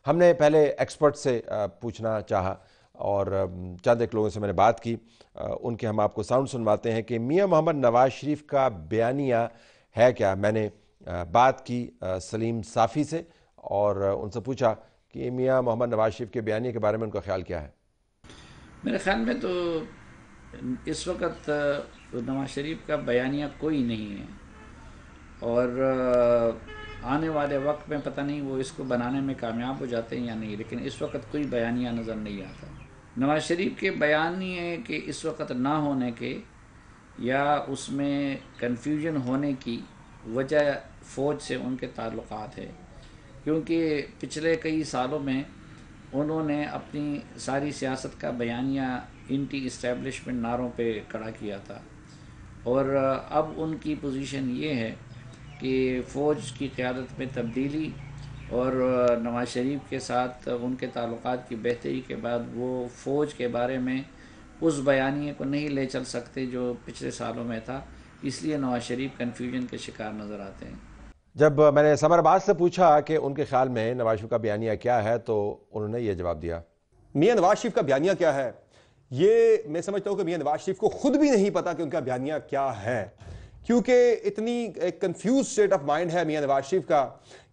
ہم نے پہلے ایکسپرٹ سے پوچھنا چاہا اور چند ایک لوگوں سے میں نے بات کی، ان کے ہم آپ کو ساؤنڈ سنواتے ہیں کہ میاں محمد نواز شریف کا بیانیہ ہے کیا۔ میں نے بات کی سلیم صافی سے اور ان سے پوچھا کہ میاں محمد نواز شریف کے بیانیے کے بارے میں ان کا خیال کیا ہے۔ میرے خیال میں تو اس وقت نواز شریف کا بیانیہ کوئی نہیں ہے، اور آنے والے وقت میں پتہ نہیں وہ اس کو بنانے میں کامیاب ہو جاتے ہیں یا نہیں، لیکن اس وقت کوئی بیانیہ نظر نہیں آتا۔ نواز شریف کے بیانیے کے اس وقت نہ ہونے کے یا اس میں کنفیوژن ہونے کی وجہ فوج سے ان کے تعلقات ہے، کیونکہ پچھلے کئی سالوں میں انہوں نے اپنی ساری سیاست کا بیانیہ اینٹی اسٹیبلشمنٹ نعروں پہ کھڑا کیا تھا، اور اب ان کی پوزیشن یہ ہے کہ فوج کی قیادت میں تبدیلی اور نواز شریف کے ساتھ ان کے تعلقات کی بہتری کے بعد وہ فوج کے بارے میں اس بیانیے کو نہیں لے چل سکتے جو پچھلے سالوں میں تھا، اس لیے نواز شریف کنفیوژن کے شکار نظر آتے ہیں۔ جب میں نے سمر عباس سے پوچھا کہ ان کے خیال میں نواز شریف کا بیانیہ کیا ہے تو انہوں نے یہ جواب دیا۔ میاں نواز شریف کا بیانیہ کیا ہے، یہ میں سمجھتا ہوں کہ میاں نواز شریف کو خود بھی نہیں پتا کہ ان کا بیانیہ کیا ہے، کیونکہ اتنی ایک کنفیوز سٹیٹ آف مائنڈ ہے میاں نواز شریف کا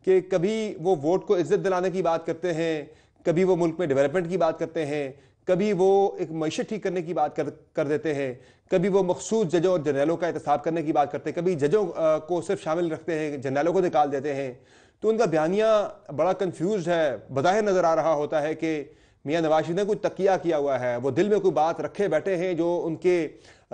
کہ کبھی وہ ووٹ کو عزت دلانے کی بات کرتے ہیں، کبھی وہ ملک میں ڈیولپمنٹ کی بات کرتے ہیں، کبھی وہ ایک معیشت ٹھیک کرنے کی بات کر دیتے ہیں، کبھی وہ مخصوص ججوں اور جرنیلوں کا احتساب کرنے کی بات کرتے ہیں، کبھی ججوں کو صرف شامل رکھتے ہیں، جرنیلوں کو نکال دیتے ہیں۔ تو ان کا بیانیہ بڑا کنفیوزڈ ہے، بظاہر نظر آ رہا ہوتا ہے کہ میاں نواز شریف نے کوئی تقیہ کیا ہوا ہے، وہ دل میں کوئی بات رکھے بیٹھے ہیں جو ان کے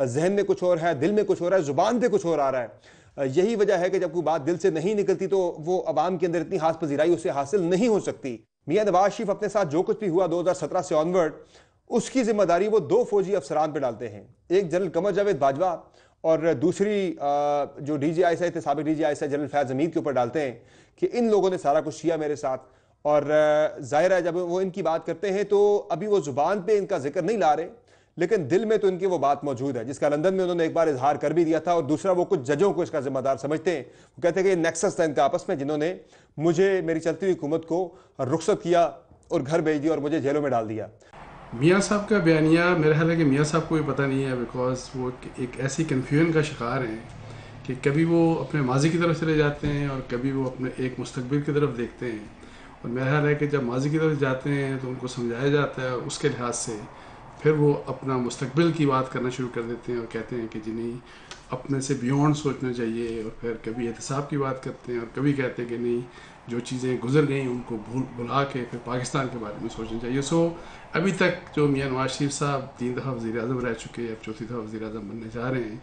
ذہن میں کچھ اور ہے، دل میں کچھ اور ہے، زبان پہ کچھ اور آ رہا ہے۔ یہی وجہ ہے کہ جب کوئی بات دل سے نہیں نکلتی تو وہ عوام کے اندر اتنی ہاتھ پذیرائی اسے حاصل نہیں ہو سکتی۔ میاں نواز شریف اپنے ساتھ جو کچھ بھی ہوا 2017 سے آنورڈ، اس کی ذمہ داری وہ دو فوجی افسران پہ ڈالتے ہیں، ایک جنرل قمر جاوید باجوہ اور دوسری جو ڈی جی آئی ایس سابق D G I S general Faiz Hameed کے اوپر ڈالتے ہیں کہ ان لوگوں نے سارا کچھ کیا میرے ساتھ۔ اور ظاہر ہے جب وہ ان کی بات کرتے ہیں تو ابھی وہ زبان پہ ان کا ذکر نہیں لا رہے، لیکن دل میں تو ان کی وہ بات موجود ہے، جس کا لندن میں انہوں نے ایک بار اظہار کر بھی دیا تھا۔ اور دوسرا، وہ کچھ ججوں کو اس کا ذمہ دار سمجھتے ہیں، وہ کہتے ہیں کہ یہ نیکسس تھا ان کا آپس میں، جنہوں نے مجھے میری چلتی ہوئی حکومت کو رخصت کیا اور گھر بھیج دیا اور مجھے جیلوں میں ڈال دیا۔ میاں صاحب کا بیانیہ میرا خیال ہے کہ میاں صاحب کو بھی پتہ نہیں ہے، بیکاز وہ ایک ایسی کنفیوژن کا شکار ہیں کہ کبھی وہ اپنے ماضی کی طرف چلے جاتے ہیں اور کبھی وہ اپنے ایک مستقبل کی طرف دیکھتے ہیں، اور میرا خیال ہے کہ جب ماضی کی طرف جاتے ہیں تو ان کو سمجھایا جاتا ہے، اور اس کے لحاظ سے پھر وہ اپنا مستقبل کی بات کرنا شروع کر دیتے ہیں اور کہتے ہیں کہ جی نہیں، اپنے سے بیونڈ سوچنا چاہیے، اور پھر کبھی احتساب کی بات کرتے ہیں اور کبھی کہتے ہیں کہ نہیں، جو چیزیں گزر گئیں ان کو بھلا کے پھر پاکستان کے بارے میں سوچنا چاہیے۔ سو ابھی تک جو میاں نواز شریف صاحب 3 دفعہ وزیر اعظم رہ چکے، اب 4تھی دفعہ وزیر اعظم بننے جا رہے ہیں،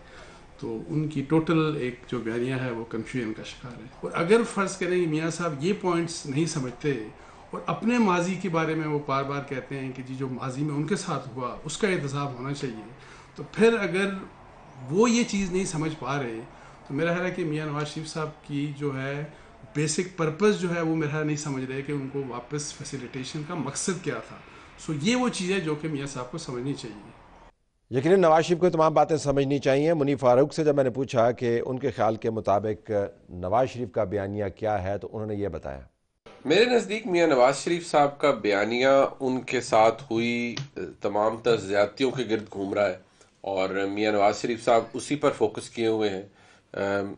تو ان کی ٹوٹل ایک جو بیانیہ ہے وہ کنفیوژن کا شکار ہے۔ اور اگر فرض کریں کہ میاں صاحب یہ پوائنٹس نہیں سمجھتے اور اپنے ماضی کے بارے میں وہ بار بار کہتے ہیں کہ جی جو ماضی میں ان کے ساتھ ہوا اس کا احتساب ہونا چاہیے، تو پھر اگر وہ یہ چیز نہیں سمجھ پا رہے تو میرا خیال ہے کہ میاں نواز شریف صاحب کی جو ہے بیسک پرپز جو ہے وہ میرا خیال نہیں سمجھ رہے کہ ان کو واپس فیسیلیٹیشن کا مقصد کیا تھا۔ سو یہ وہ چیز ہے جو کہ میاں صاحب کو سمجھنی چاہیے۔ یقیناً نواز شریف کو تمام باتیں سمجھنی چاہیے۔ منیب فاروق سے جب میں نے پوچھا کہ ان کے خیال کے مطابق نواز شریف کا بیانیہ کیا ہے تو انہوں نے یہ بتایا۔ میرے نزدیک میاں نواز شریف صاحب کا بیانیہ ان کے ساتھ ہوئی تمام تر زیادتیوں کے گرد گھوم رہا ہے، اور میاں نواز شریف صاحب اسی پر فوکس کیے ہوئے ہیں۔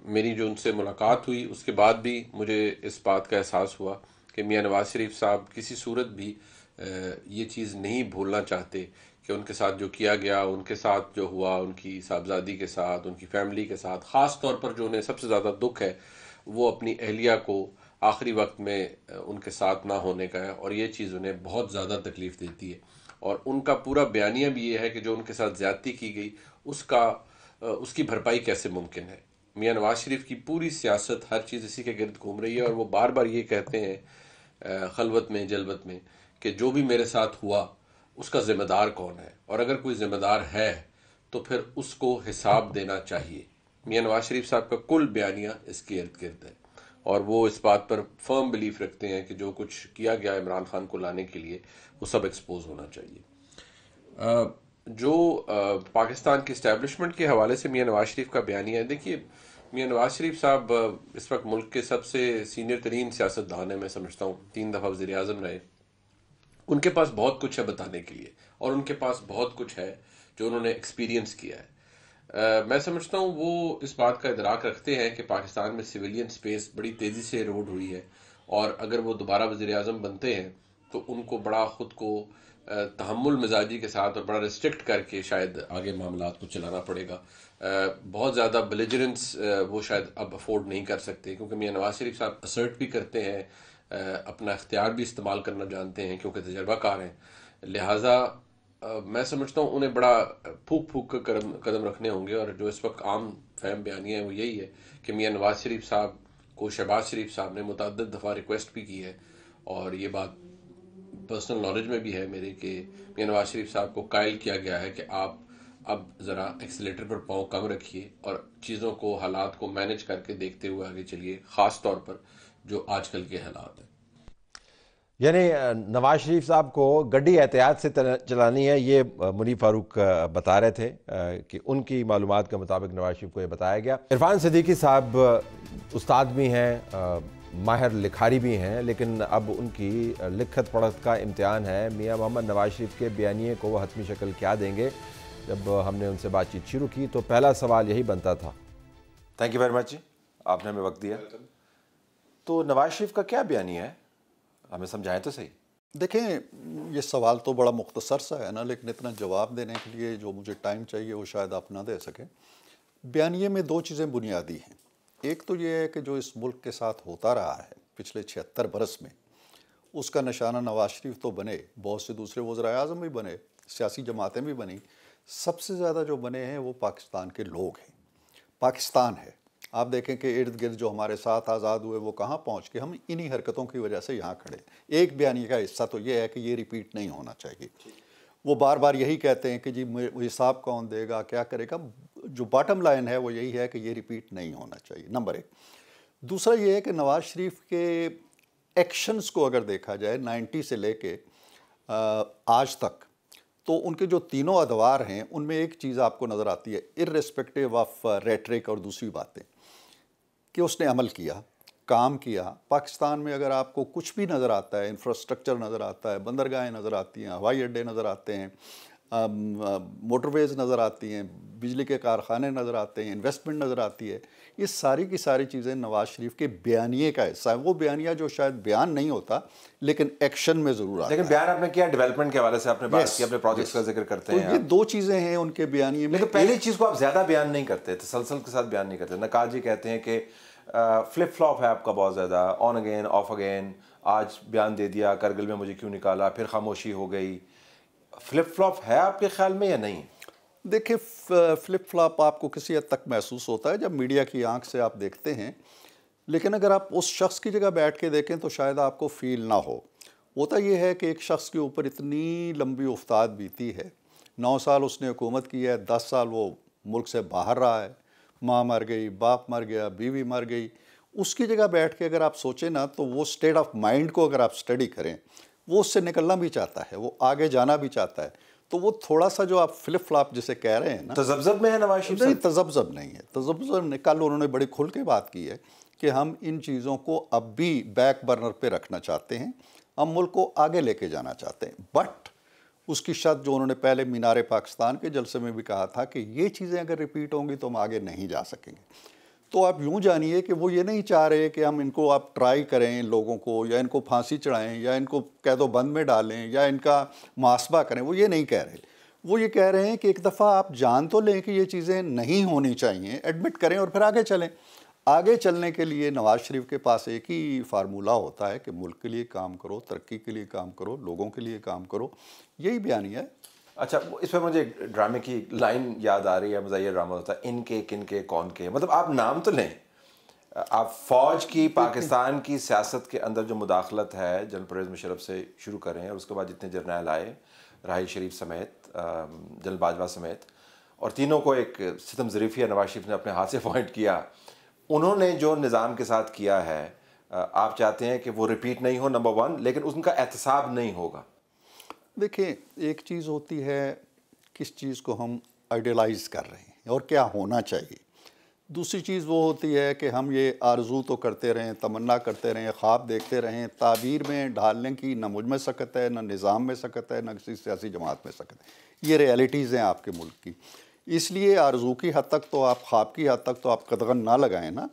میری جو ان سے ملاقات ہوئی اس کے بعد بھی مجھے اس بات کا احساس ہوا کہ میاں نواز شریف صاحب کسی صورت بھی یہ چیز نہیں بھولنا چاہتے کہ ان کے ساتھ جو کیا گیا، ان کے ساتھ جو ہوا، ان کی صاحبزادی کے ساتھ، ان کی فیملی کے ساتھ، خاص طور پر جو انہیں سب سے زیادہ دکھ ہے وہ اپنی اہلیہ کو آخری وقت میں ان کے ساتھ نہ ہونے کا ہے، اور یہ چیز انہیں بہت زیادہ تکلیف دیتی ہے۔ اور ان کا پورا بیانیہ بھی یہ ہے کہ جو ان کے ساتھ زیادتی کی گئی اس کی بھرپائی کیسے ممکن ہے۔ میاں نواز شریف کی پوری سیاست، ہر چیز اسی کے گرد گھوم رہی ہے، اور وہ بار بار یہ کہتے ہیں خلوت میں جلوت میں کہ جو بھی میرے ساتھ ہوا اس کا ذمہ دار کون ہے، اور اگر کوئی ذمہ دار ہے تو پھر اس کو حساب دینا چاہیے۔ میاں نواز شریف صاحب کا کل بیانیہ اس کے ارد گرد ہے، اور وہ اس بات پر فرم بلیف رکھتے ہیں کہ جو کچھ کیا گیا عمران خان کو لانے کے لیے وہ سب ایکسپوز ہونا چاہیے۔ جو پاکستان کی اسٹیبلشمنٹ کے حوالے سے میاں نواز شریف کا بیانیہ ہے، دیکھیے میاں نواز شریف صاحب اس وقت ملک کے سب سے سینئر ترین سیاستدان ہیں، میں سمجھتا ہوں 3 دفعہ وزیر اعظم رہے. ان کے پاس بہت کچھ ہے بتانے کے لیے، اور ان کے پاس بہت کچھ ہے جو انہوں نے ایکسپیرینس کیا ہے. میں سمجھتا ہوں وہ اس بات کا ادراک رکھتے ہیں کہ پاکستان میں سویلین سپیس بڑی تیزی سے ایروڈ ہوئی ہے، اور اگر وہ دوبارہ وزیر اعظم بنتے ہیں تو ان کو بڑا خود کو تحمل مزاجی کے ساتھ اور بڑا ریسٹرکٹ کر کے شاید آگے معاملات کو چلانا پڑے گا. بہت زیادہ بلیجرنس وہ شاید اب افورڈ نہیں کر سکتے، کیونکہ میاں نواز شریف صاحب اسرٹ بھی کرتے ہیں، اپنا اختیار بھی استعمال کرنا جانتے ہیں کیونکہ تجربہ کار ہیں. لہٰذا میں سمجھتا ہوں انہیں بڑا پھونک پھونک کر قدم رکھنے ہوں گے. اور جو اس وقت عام فہم بیانیہ ہے وہ یہی ہے کہ میاں نواز شریف صاحب کو شہباز شریف صاحب نے متعدد دفعہ ریکویسٹ بھی کی ہے، اور یہ بات پرسنل نالج میں بھی ہے میرے کہ میاں نواز شریف صاحب کو قائل کیا گیا ہے کہ آپ اب ذرا ایکسیلیٹر پر پاؤں کم رکھیے اور چیزوں کو، حالات کو مینج کر کے دیکھتے ہوئے آگے چلیے، خاص طور پر جو آج کل کے حالات ہیں. یعنی نواز شریف صاحب کو گڈی احتیاط سے چلانی ہے، یہ منیب فاروق بتا رہے تھے کہ ان کی معلومات کے مطابق نواز شریف کو یہ بتایا گیا. عرفان صدیقی صاحب استاد بھی ہیں، ماہر لکھاری بھی ہیں، لیکن اب ان کی لکھت پڑھت کا امتحان ہے. میاں محمد نواز شریف کے بیانیے کو وہ حتمی شکل کیا دیں گے؟ جب ہم نے ان سے بات چیت شروع کی تو پہلا سوال یہی بنتا تھا. تھینک یو ویری مچ، آپ نے ہمیں وقت دیا. تو نواز شریف کا کیا بیانیہ ہے، ہمیں سمجھائیں تو صحیح. دیکھیں، یہ سوال تو بڑا مختصر سا ہے نا، لیکن اتنا جواب دینے کے لیے جو مجھے ٹائم چاہیے وہ شاید آپ نہ دے سکیں. بیانیے میں 2 چیزیں بنیادی ہیں. ایک تو یہ ہے کہ جو اس ملک کے ساتھ ہوتا رہا ہے پچھلے 76 برس میں، اس کا نشانہ نواز شریف تو بنے، بہت سے دوسرے وزرائے اعظم بھی بنے، سیاسی جماعتیں بھی بنی. سب سے زیادہ جو بنے ہیں وہ پاکستان کے لوگ ہیں، پاکستان ہے. آپ دیکھیں کہ ارد گرد جو ہمارے ساتھ آزاد ہوئے وہ کہاں پہنچ کے، ہم انہی حرکتوں کی وجہ سے یہاں کھڑے. ایک بیانیے کا حصہ تو یہ ہے کہ یہ ریپیٹ نہیں ہونا چاہیے. وہ بار بار یہی کہتے ہیں کہ جی حساب کون دے گا، کیا کرے گا. جو باٹم لائن ہے وہ یہی ہے کہ یہ ریپیٹ نہیں ہونا چاہیے، نمبر 1. دوسرا یہ ہے کہ نواز شریف کے ایکشنز کو اگر دیکھا جائے 90 سے لے کے آج تک، تو ان کے جو تینوں ادوار ہیں ان میں ایک چیز آپ کو نظر آتی ہے، ارریسپیکٹیو آف ریٹرک اور دوسری باتیں، کہ اس نے عمل کیا، کام کیا. پاکستان میں اگر آپ کو کچھ بھی نظر آتا ہے، انفراسٹرکچر نظر آتا ہے، بندرگاہیں نظر آتی ہیں، ہوائی اڈے نظر آتے ہیں، موٹر ویز نظر آتی ہیں، بجلی کے کارخانے نظر آتے ہیں، انویسٹمنٹ نظر آتی ہے، یہ ساری کی ساری چیزیں نواز شریف کے بیانیے کا حصہ ہے. وہ بیانیہ جو شاید بیان نہیں ہوتا لیکن ایکشن میں ضرور آتا ہے. لیکن بیان آپ نے کیا ڈیولپمنٹ کے حوالے سے آپ نے بات کی، اپنے پروجیکٹس کا ذکر کرتے ہیں. تو یہ 2 چیزیں ہیں ان کے بیانیے میں. لیکن پہلی چیز کو آپ زیادہ بیان نہیں کرتے، تسلسل کے ساتھ بیان نہیں کرتے. نقاد جی کہتے ہیں کہ فلپ فلاپ ہے آپ کا بہت زیادہ، آن اگین آف اگین. آج بیان دے دیا کرگل میں مجھے کیوں نکالا، پھر خاموشی ہو گئی. فلپ فلاپ ہے آپ کے خیال میں یا نہیں؟ دیکھیں، فلپ فلاپ آپ کو کسی حد تک محسوس ہوتا ہے جب میڈیا کی آنکھ سے آپ دیکھتے ہیں، لیکن اگر آپ اس شخص کی جگہ بیٹھ کے دیکھیں تو شاید آپ کو فیل نہ ہو. ہوتا یہ ہے کہ ایک شخص کے اوپر اتنی لمبی افتاد بیتی ہے، 9 سال اس نے حکومت کی ہے، 10 سال وہ ملک سے باہر رہا ہے، ماں مر گئی، باپ مر گیا، بیوی مر گئی. اس کی جگہ بیٹھ کے اگر آپ سوچیں نا تو وہ سٹیٹ آف مائنڈ کو اگر آپ سٹڈی کریں، وہ اس سے نکلنا بھی چاہتا ہے، وہ آگے جانا بھی چاہتا ہے. تو وہ تھوڑا سا جو آپ فلپ فلاپ جسے کہہ رہے ہیں نا، تذبذب میں ہے نواز شریف نہیں، تذبذب نہیں ہے. تذبذب نہیں. کل انہوں نے بڑی کھل کے بات کی ہے کہ ہم ان چیزوں کو اب بھی بیک برنر پہ رکھنا چاہتے ہیں، ہم ملک کو آگے لے کے جانا چاہتے ہیں. بٹ اس کی شرط جو انہوں نے پہلے مینار پاکستان کے جلسے میں بھی کہا تھا کہ یہ چیزیں اگر ریپیٹ ہوں گی تو ہم آگے نہیں جا سکیں گے. تو آپ یوں جانیے کہ وہ یہ نہیں چاہ رہے کہ ہم ان کو آپ ٹرائی کریں لوگوں کو، یا ان کو پھانسی چڑھائیں، یا ان کو قید و بند میں ڈالیں، یا ان کا محاسبہ کریں. وہ یہ نہیں کہہ رہے. وہ یہ کہہ رہے ہیں کہ ایک دفعہ آپ جان تو لیں کہ یہ چیزیں نہیں ہونی چاہیے، ایڈمٹ کریں اور پھر آگے چلیں. آگے چلنے کے لیے نواز شریف کے پاس ایک ہی فارمولہ ہوتا ہے کہ ملک کے لیے کام کرو، ترقی کے لیے کام کرو، لوگوں کے لیے کام کرو. یہی بیانیہ ہے. اچھا، اس پہ مجھے ڈرامے کی لائن یاد آ رہی ہے، مزاحیہ ڈرامہ ہوتا ہے، ان کے، کن کے، کون کے. مطلب آپ نام تو لیں. آپ فوج کی، پاکستان کی سیاست کے اندر جو مداخلت ہے جنرل پرویز مشرف سے شروع کریں، اور اس کے بعد جتنے جرنیل آئے، راحیل شریف سمیت، جنرل باجوہ سمیت، اور تینوں کو ایک ستم ظریفیہ نواز شریف نے اپنے ہاتھ سے اپوائنٹ کیا. انہوں نے جو نظام کے ساتھ کیا ہے، آپ چاہتے ہیں کہ وہ ریپیٹ نہیں ہو، نمبر 1، لیکن ان کا احتساب نہیں ہوگا. دیکھیں، ایک چیز ہوتی ہے کس چیز کو ہم آئیڈیلائز کر رہے ہیں اور کیا ہونا چاہیے. دوسری چیز وہ ہوتی ہے کہ ہم یہ آرزو تو کرتے رہیں، تمنا کرتے رہیں، خواب دیکھتے رہیں، تعبیر میں ڈھالنے کی نہ مجھ میں سکت ہے، نہ نظام میں سکت ہے، نہ کسی سیاسی جماعت میں سکت ہے. یہ ریئلٹیز ہیں آپ کے ملک کی. اس لیے آرزو کی حد تک تو آپ، خواب کی حد تک تو آپ قدغن نہ لگائیں نا.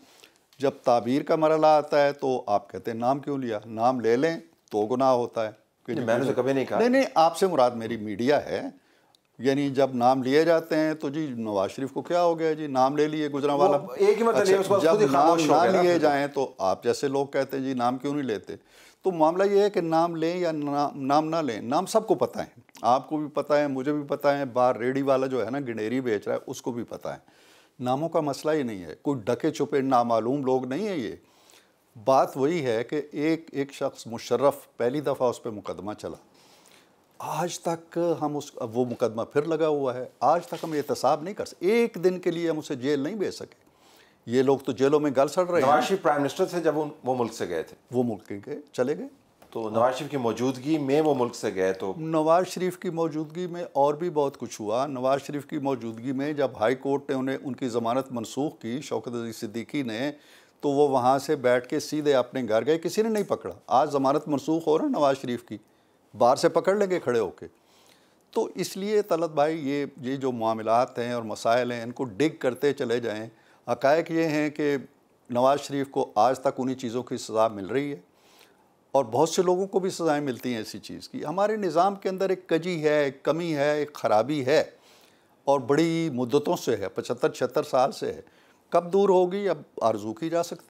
جب تعبیر کا مرحلہ آتا ہے تو آپ کہتے ہیں نام کیوں لیا؟ نام لے لیں تو گناہ ہوتا ہے. میں نے تو کبھی نہیں کہا. نہیں، آپ سے مراد میری میڈیا ہے. یعنی جب نام لیے جاتے ہیں تو جی نواز شریف کو کیا ہو گیا جی، نام لے لیے گجرا والا. ایک ہی مطلب اچھا، جب نام نہ لیے جائیں تو آپ جیسے لوگ کہتے ہیں جی نام کیوں نہیں لیتے. تو معاملہ یہ ہے کہ نام لیں یا نام نہ لیں، نام سب کو پتہ ہے. آپ کو بھی پتہ ہے، مجھے بھی پتہ ہے، باہر ریڑھی والا جو ہے نا گنیری بیچ رہا ہے اس کو بھی پتہ ہے. ناموں کا مسئلہ ہی نہیں ہے. کوئی ڈکے چھپے نامعلوم لوگ نہیں ہیں. یہ بات وہی ہے کہ ایک شخص مشرف پہلی دفعہ اس پہ مقدمہ چلا، آج تک ہم وہ مقدمہ پھر لگا ہوا ہے. آج تک ہم احتساب نہیں کر سکے. ایک دن کے لیے ہم اسے جیل نہیں بھیج سکے. یہ لوگ تو جیلوں میں گل سڑ رہے ہیں. نواز شریف پرائم منسٹر تھے جب وہ ملک سے گئے تھے. وہ ملک گئے، چلے گئے. تو نواز شریف کی موجودگی میں وہ ملک سے گئے. تو نواز شریف کی موجودگی میں اور بھی بہت کچھ ہوا. نواز شریف کی موجودگی میں جب ہائی کورٹ نے ان کی ضمانت منسوخ کی، شوکت عزیز صدیقی نے، تو وہ وہاں سے بیٹھ کے سیدھے اپنے گھر گئے. کسی نے نہیں پکڑا. آج ضمانت منسوخ ہو رہا نواز شریف کی، باہر سے پکڑ لیں گے کھڑے ہو کے. تو اس لیے طلعت بھائی یہ جو معاملات ہیں اور مسائل ہیں ان کو ڈگ کرتے چلے جائیں. حقائق یہ ہیں کہ نواز شریف کو آج تک انہی چیزوں کی سزا مل رہی ہے اور بہت سے لوگوں کو بھی سزائیں ملتی ہیں ایسی چیز کی. ہمارے نظام کے اندر ایک کجی ہے، ایک کمی ہے، ایک خرابی ہے اور بڑی مدتوں سے ہے، 75-76 سال سے ہے. کب دور ہوگی اب آرزو کی جا سکتی.